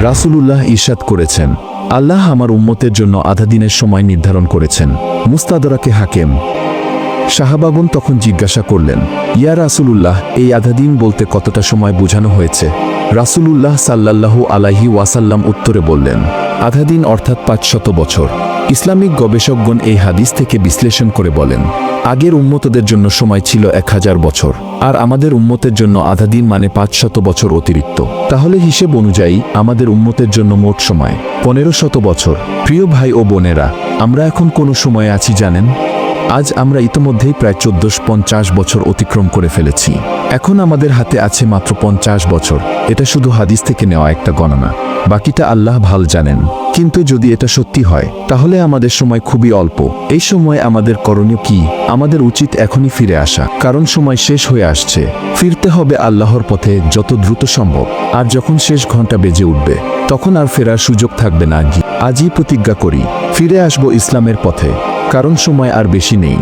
রাসূলুল্লাহ ইরশাদ করেছেন, আল্লাহ আমার উম্মতের জন্য আধা দিনের সময় নির্ধারণ করেছেন। মুস্তাদরাকে হাকেম। সাহাবাগণ তখন জিজ্ঞাসা করলেন, ইয়া রাসূলুল্লাহ, এই আধা দিন বলতে কতটা সময় বোঝানো হয়েছে? রাসূলুল্লাহ সাল্লাল্লাহু আলাইহি ওয়াসাল্লাম উত্তরে বললেন, আধা দিন অর্থাৎ 500 বছর। ইসলামিক গবেষকগণ এই হাদিস থেকে বিশ্লেষণ করে বলেন, আগের উম্মতদের জন্য সময় ছিল 1000 বছর, আর আমাদের উম্মতের জন্য আধা দিন মানে 500 বছর অতিরিক্ত। তাহলে হিসেব অনুযায়ী আমাদের উম্মতের জন্য মোট সময় 1500 বছর। প্রিয় ভাই ও বোনেরা, আমরা এখন কোন সময়ে আছি জানেন? আজ আমরা ইতোমধ্যেই প্রায় 1450 বছর অতিক্রম করে ফেলেছি। এখন আমাদের হাতে আছে মাত্র 50 বছর। এটা শুধু হাদিস থেকে নেওয়া একটা গণনা, বাকিটা আল্লাহ ভাল জানেন। কিন্তু যদি এটা সত্যি হয়, তাহলে আমাদের সময় খুবই অল্প। এই সময় আমাদের করণীয় কি? আমাদের উচিত এখনই ফিরে আসা, কারণ সময় শেষ হয়ে আসছে। ফিরতে হবে আল্লাহর পথে যত দ্রুত সম্ভব। আর যখন শেষ ঘন্টা বেজে উঠবে, তখন আর ফেরার সুযোগ থাকবে না। আজই প্রতিজ্ঞা করি, ফিরে আসব ইসলামের পথে, কারণ সময় আর বেশি নেই।